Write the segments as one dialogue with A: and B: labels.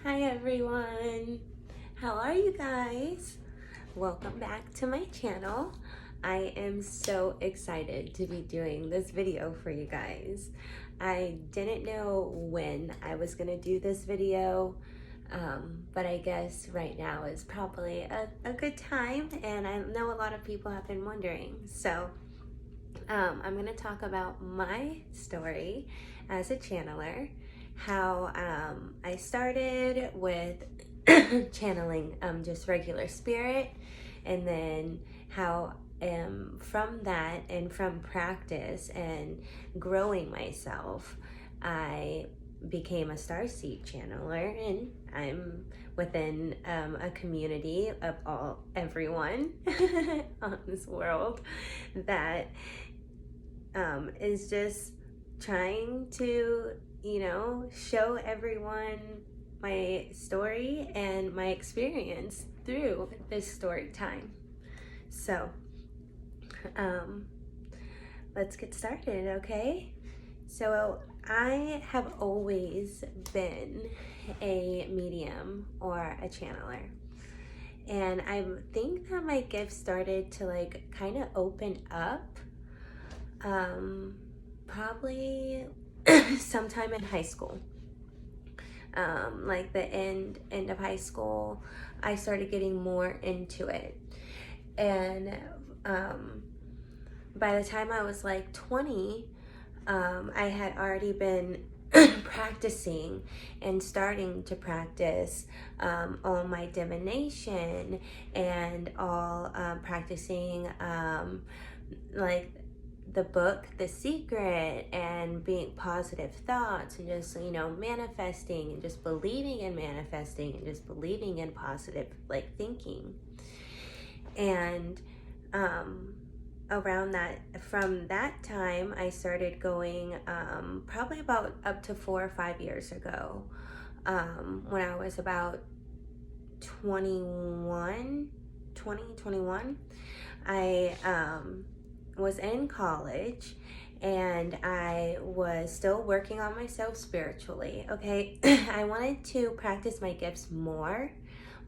A: Hi everyone, how are you guys? Welcome back to my channel. I am so excited to be doing this video for you guys. I didn't know when I was gonna do this video, but I guess right now is probably a good time, and I know a lot of people have been wondering. So I'm gonna talk about my story as a channeler, how I started with channeling just regular spirit, and then how from that and from practice and growing myself, I became a Starseed Channeler, and I'm within a community of everyone on this world that is just trying to, show everyone my story and my experience through this story time. So, let's get started, okay? So, I have always been a medium or a channeler. And I think that my gift started to kind of open up probably sometime in high school. Like the end of high school, I started getting more into it. And by the time I was like 20, I had already been practicing and starting to practice all my divination and all practicing like the book The Secret, and being positive thoughts, and just manifesting, and just believing in manifesting, and just believing in positive thinking. And around that, from that time, I started going probably about up to 4 or 5 years ago, when I was about 21. I was in college, and I was still working on myself spiritually, okay? I wanted to practice my gifts more,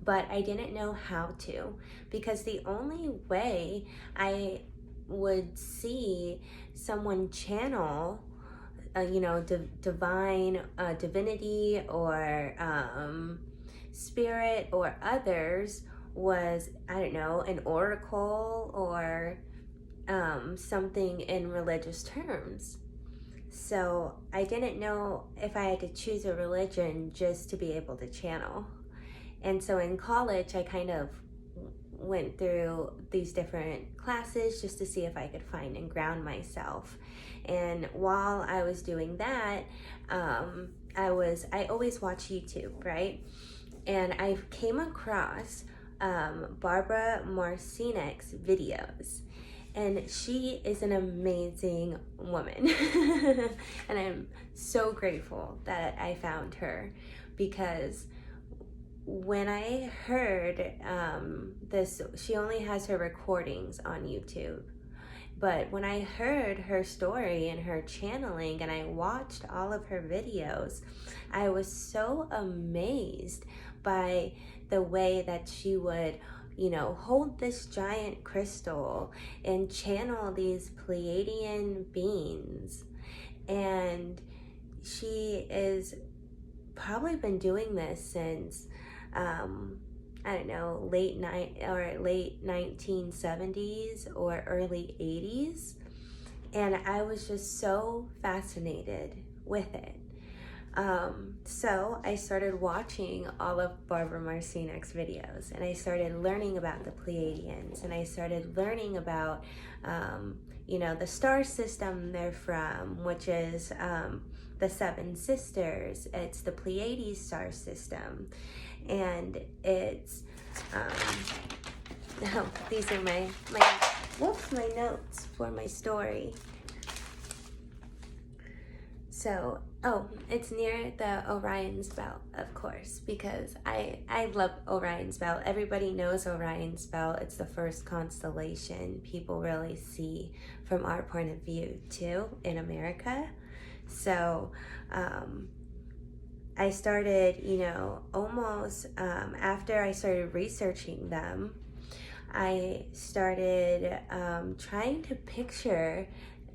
A: but I didn't know how to, because the only way I would see someone channel divine divinity or spirit or others was, I don't know, an oracle or something in religious terms. So I didn't know if I had to choose a religion just to be able to channel. And so in college, I kind of went through these different classes just to see if I could find and ground myself. And while I was doing that, I always watch YouTube, right? And I came across Barbara Marcinek's videos. And she is an amazing woman. And I'm so grateful that I found her, because when I heard this, she only has her recordings on YouTube. But when I heard her story and her channeling, and I watched all of her videos, I was so amazed by the way that she would hold this giant crystal and channel these Pleiadian beings. And she is probably been doing this since, I don't know, late 1970s or early 80s. And I was just so fascinated with it. So I started watching all of Barbara Marcinek's videos, and I started learning about the Pleiadians, and I started learning about, the star system they're from, which is the Seven Sisters. It's the Pleiades star system, and it's, these are my notes for my story. So, it's near the Orion's Belt, of course, because I love Orion's Belt. Everybody knows Orion's Belt. It's the first constellation people really see from our point of view, too, in America. So, I started, almost after I started researching them, I started trying to picture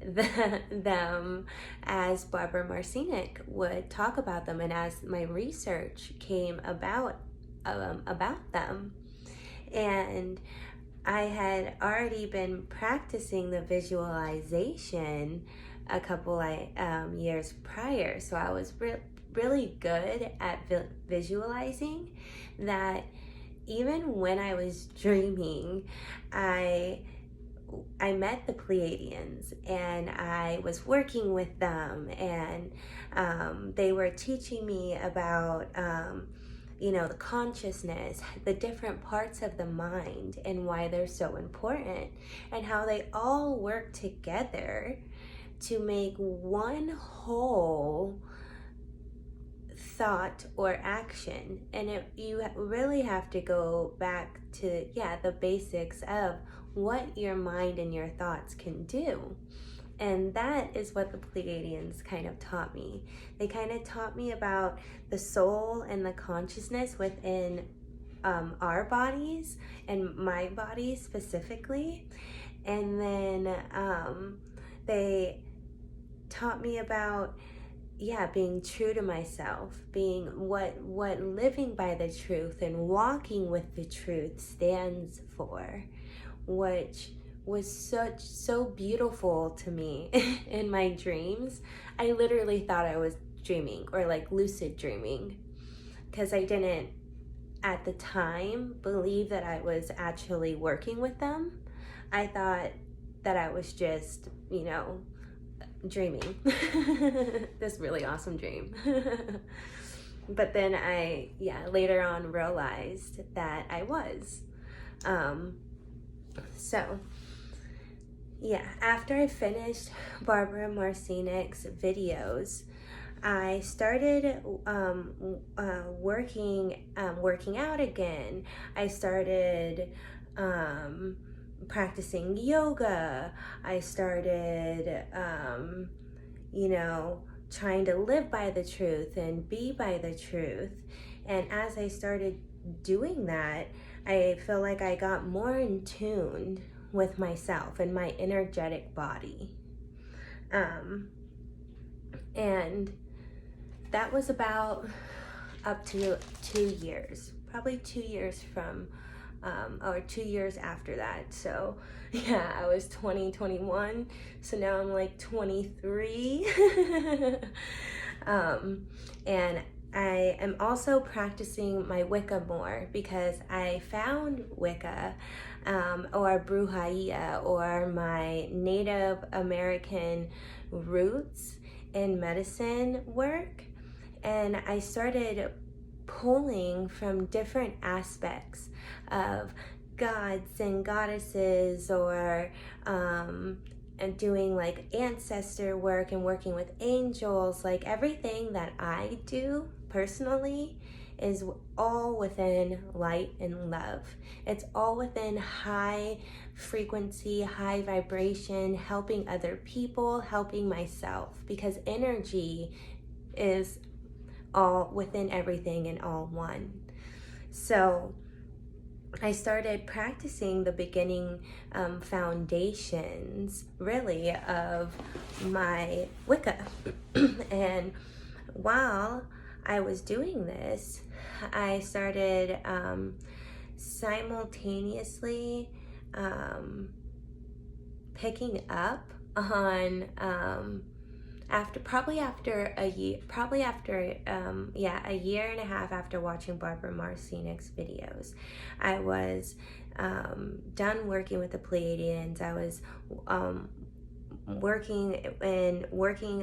A: them as Barbara Marcinic would talk about them, and as my research came about them. And I had already been practicing the visualization a couple years prior, so I was really good at visualizing that. Even when I was dreaming, I met the Pleiadians, and I was working with them, and they were teaching me about the consciousness, the different parts of the mind, and why they're so important, and how they all work together to make one whole thought or action. And you really have to go back to the basics of what your mind and your thoughts can do. And that is what the Pleiadians kind of taught me. They kind of taught me about the soul and the consciousness within our bodies, and my body specifically. And then they taught me about being true to myself, being what living by the truth and walking with the truth stands for, which was so beautiful to me in my dreams. I literally thought I was dreaming, or like lucid dreaming, because I didn't at the time believe that I was actually working with them. I thought that I was just, dreaming this really awesome dream. But then I later on realized that I was. So after I finished Barbara Marcinic's videos, I started working out again. I started practicing yoga. I started, trying to live by the truth and be by the truth. And as I started doing that, I feel like I got more in tune with myself and my energetic body. And that was about up to 2 years, probably 2 years from or 2 years after that. So I was 21, so now I'm like 23. And I am also practicing my Wicca more, because I found Wicca or Brujeria, or my Native American roots in medicine work, and I started pulling from different aspects of gods and goddesses, or and doing like ancestor work and working with angels. Like everything that I do personally is all within light and love. It's all within high frequency, high vibration, helping other people, helping myself, because energy is all within everything and all one. So I started practicing the beginning foundations, really, of my Wicca. And while I was doing this, I started simultaneously picking up on after a year and a half after watching Barbara Marcinic's videos. I was done working with the Pleiadians. I was working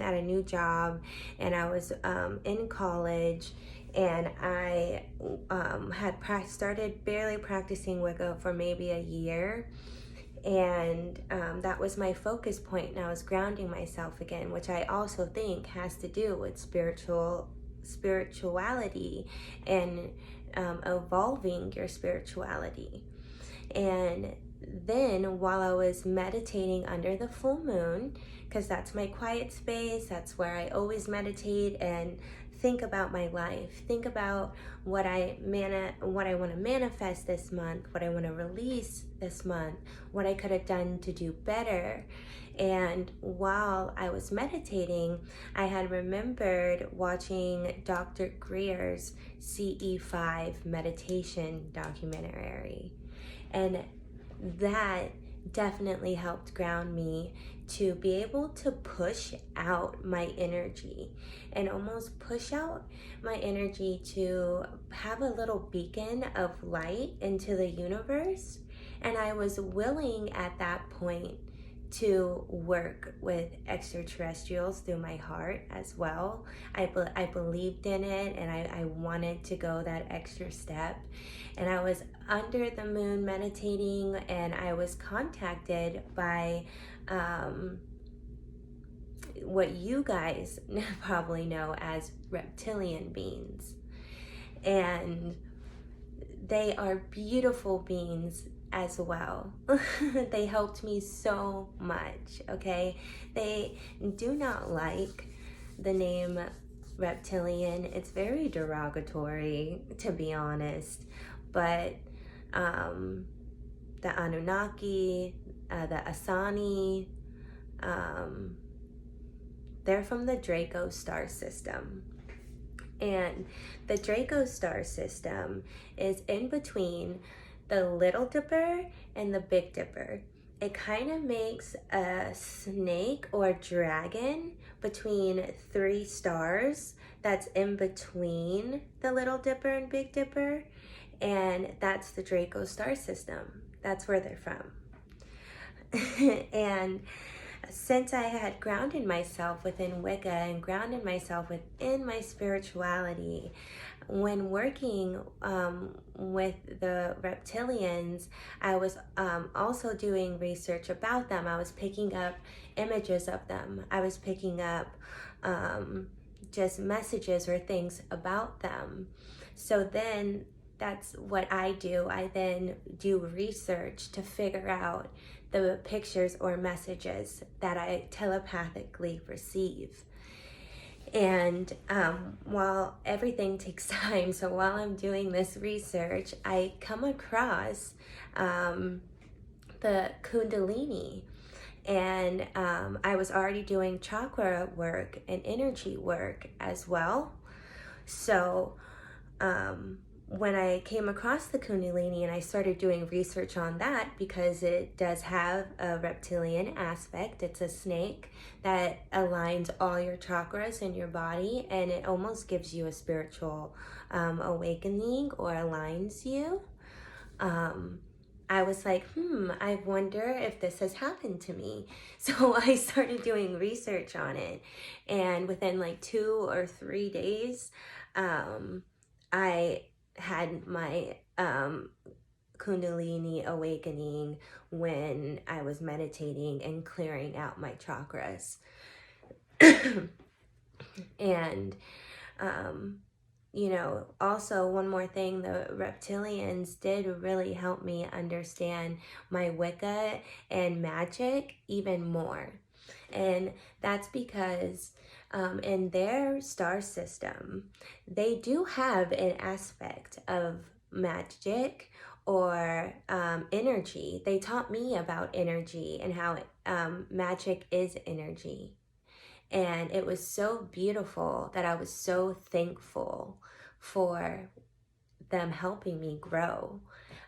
A: at a new job, and I was in college, and I had started barely practicing Wicca for maybe a year. And that was my focus point, and I was grounding myself again, which I also think has to do with spirituality and evolving your spirituality. And then while I was meditating under the full moon, because that's my quiet space, that's where I always meditate and think about my life, think about what I want to manifest this month, what I want to release this month, what I could have done to do better. And while I was meditating, I had remembered watching Dr. Greer's CE5 meditation documentary. And that definitely helped ground me to be able to push out my energy and almost push out my energy to have a little beacon of light into the universe. And I was willing at that point to work with extraterrestrials through my heart as well. I believed in it, and I wanted to go that extra step. And I was under the moon meditating, and I was contacted by what you guys probably know as reptilian beings. And they are beautiful beings as well. They helped me so much, okay? They do not like the name reptilian. It's very derogatory, to be honest. But the Anunnaki, the Asani, they're from the Draco star system. And the Draco star system is in between the Little Dipper and the Big Dipper. It kind of makes a snake or dragon between three stars that's in between the Little Dipper and Big Dipper. And that's the Draco star system. That's where they're from. And since I had grounded myself within Wicca and grounded myself within my spirituality, when working with the reptilians, I was also doing research about them. I was picking up images of them. I was picking up just messages or things about them. So then that's what I do. I then do research to figure out the pictures or messages that I telepathically receive. And while everything takes time, so while I'm doing this research, I come across the Kundalini. And I was already doing chakra work and energy work as well. So when I came across the Kundalini and I started doing research on that, because it does have a reptilian aspect. It's a snake that aligns all your chakras in your body, and it almost gives you a spiritual awakening or aligns you. I was like, I wonder if this has happened to me. So I started doing research on it, and within like 2 or 3 days, I had my Kundalini awakening when I was meditating and clearing out my chakras. And also one more thing, the reptilians did really help me understand my Wicca and magic even more. And that's because in their star system, they do have an aspect of magic or energy. They taught me about energy and how magic is energy. And it was so beautiful that I was so thankful for them helping me grow.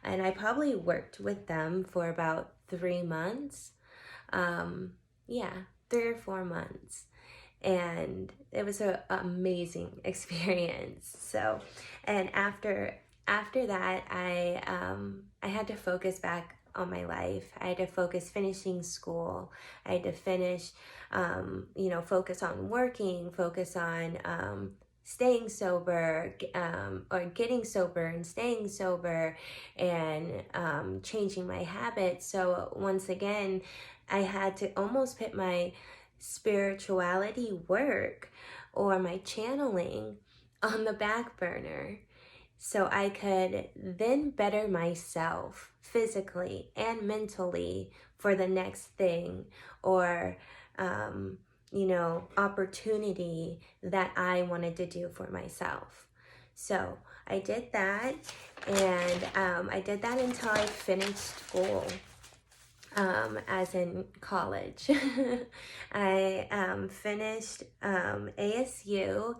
A: And I probably worked with them for about 3 months. 3 or 4 months. And it was an amazing experience. So, and after that, I had to focus back on my life. I had to focus finishing school. I had to finish, focus on working, focus on staying sober, or getting sober and staying sober, and changing my habits. So once again, I had to almost put my spirituality work or my channeling on the back burner, so I could then better myself physically and mentally for the next thing, or opportunity that I wanted to do for myself. So I did that, and I did that until I finished school, as in college. I finished ASU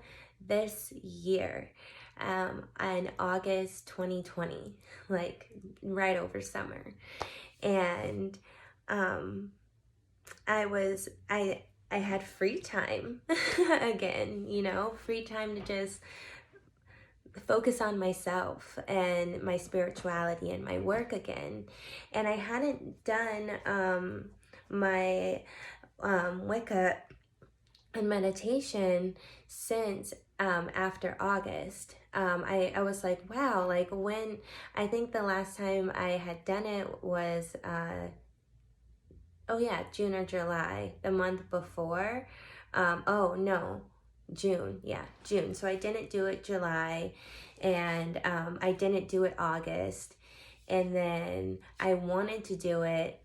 A: this year, in August 2020, like right over summer. And I had free time again, free time to just focus on myself and my spirituality and my work again. And I hadn't done my Wicca and meditation since after August. I was like, wow, like when, I think the last time I had done it was June or July, the month before. Oh no, June. Yeah, June. So I didn't do it July, and I didn't do it August, and then I wanted to do it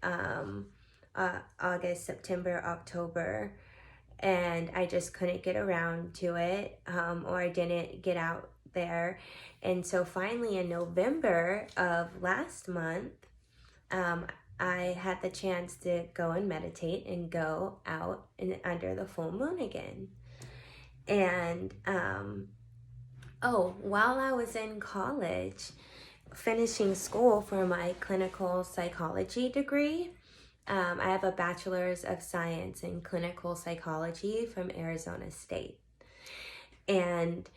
A: August, September, October, and I just couldn't get around to it, or I didn't get out there. And so finally in November of last month, I had the chance to go and meditate and go out and under the full moon again. And while I was in college, finishing school for my clinical psychology degree, I have a bachelor's of science in clinical psychology from Arizona State. And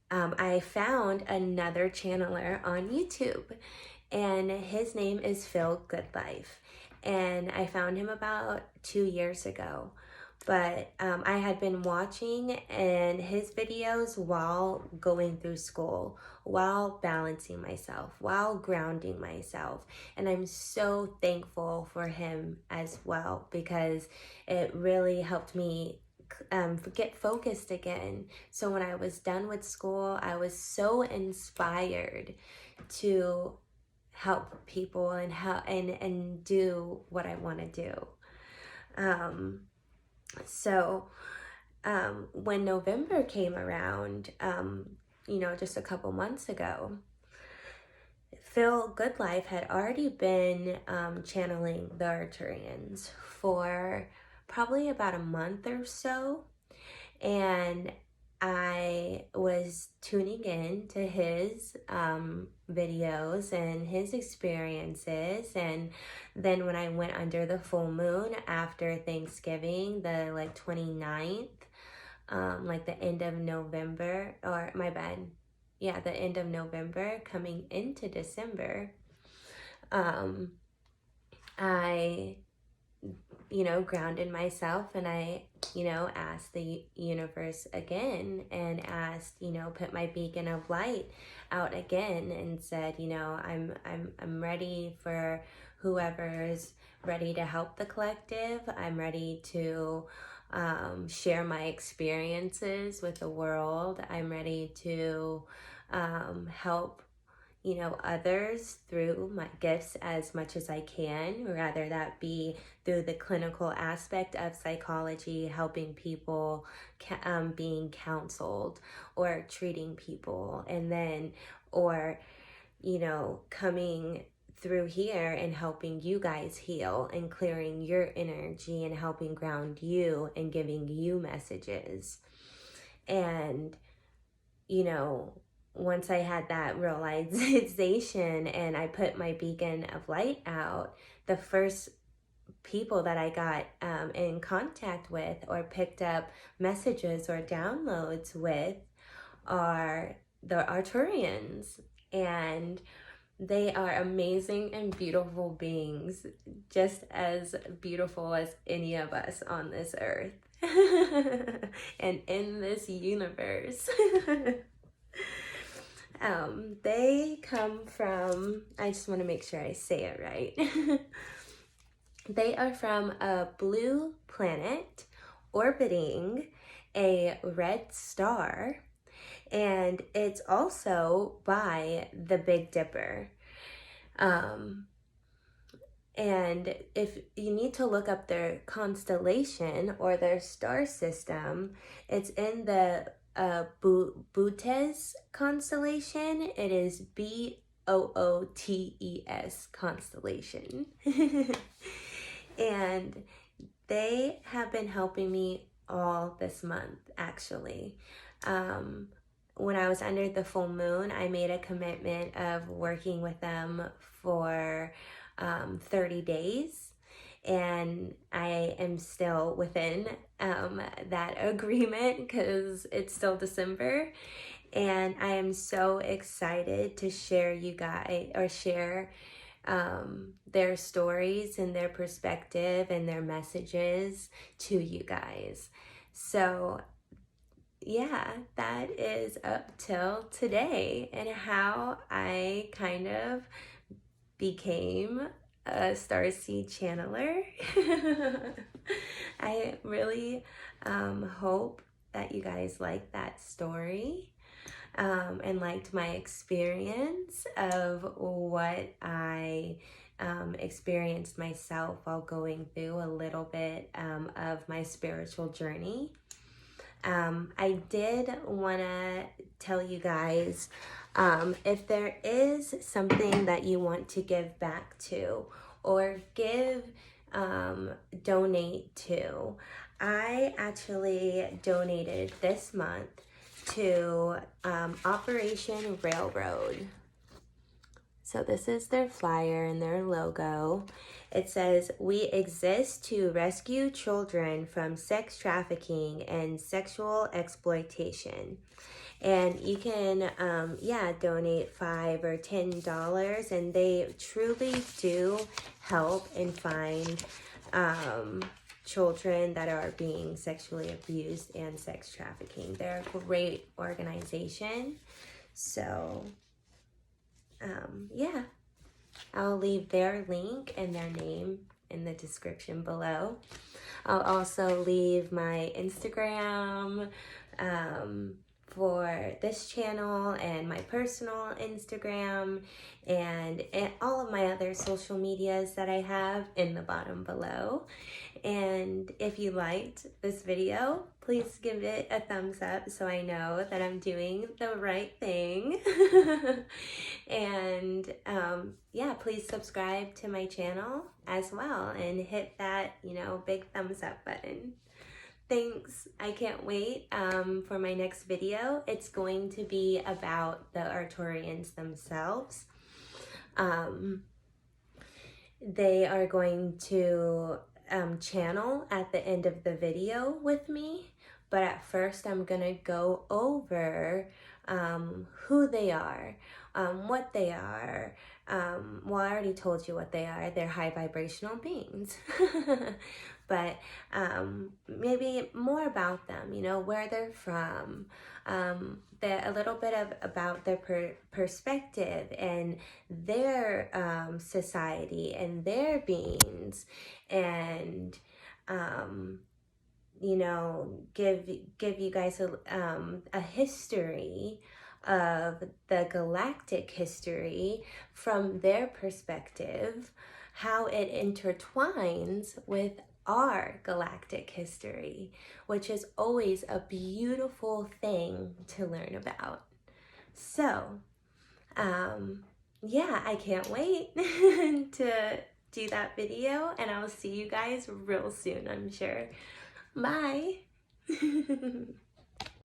A: I found another channeler on YouTube, and his name is Phil Goodlife. And I found him about 2 years ago. But I had been watching and his videos while going through school, while balancing myself, while grounding myself. And I'm so thankful for him as well, because it really helped me get focused again. So when I was done with school, I was so inspired to help people and help and do what I want to do. So when November came around, just a couple months ago, Phil Goodlife had already been channeling the Arcturians for probably about a month or so. And I was tuning in to his videos and his experiences. And then when I went under the full moon after Thanksgiving, the 29th, the end of November, or my bad, yeah, the end of November coming into December, I grounded myself, and I, asked the universe again, and asked, put my beacon of light out again, and said, I'm ready for whoever is ready to help the collective. I'm ready to share my experiences with the world. I'm ready to help others through my gifts as much as I can, rather that be through the clinical aspect of psychology, helping people, being counseled, or treating people, and then, or, coming through here and helping you guys heal and clearing your energy and helping ground you and giving you messages. And, once I had that realization and I put my beacon of light out, the first people that I got in contact with or picked up messages or downloads with are the Arcturians. And they are amazing and beautiful beings, just as beautiful as any of us on this earth and in this universe. They come from, I just want to make sure I say it right. They are from a blue planet orbiting a red star, and it's also by the Big Dipper. And if you need to look up their constellation or their star system, it's in the Bootes constellation. It is Bootes constellation. And they have been helping me all this month, actually. When I was under the full moon, I made a commitment of working with them for 30 days. And I am still within that agreement because it's still December. And I am so excited to share their stories and their perspective and their messages to you guys. So yeah, that is up till today and how I kind of became a Starseed Channeler. I really hope that you guys like that story and liked my experience of what I experienced myself while going through a little bit of my spiritual journey. I did want to tell you guys if there is something that you want to give back to or donate to. I actually donated this month to Operation Railroad. So this is their flyer and their logo. It says, "We exist to rescue children from sex trafficking and sexual exploitation." And you can, donate $5 or $10, and they truly do help and find children that are being sexually abused and sex trafficking. They're a great organization. So I'll leave their link and their name in the description below. I'll also leave my Instagram for this channel and my personal Instagram and all of my other social medias that I have in the bottom below. And if you liked this video, please give it a thumbs up so I know that I'm doing the right thing. And please subscribe to my channel as well and hit that, big thumbs up button. Thanks. I can't wait for my next video. It's going to be about the Arcturians themselves. They are going to channel at the end of the video with me, but at first I'm gonna go over who they are, what they are. Well, I already told you what they are. They're high vibrational beings. But maybe more about them, where they're from, a little bit about their perspective and their society and their beings, and give you guys a history of the galactic history from their perspective, how it intertwines with our galactic history, which is always a beautiful thing to learn about. So, I can't wait to do that video, and I'll see you guys real soon, I'm sure. Bye.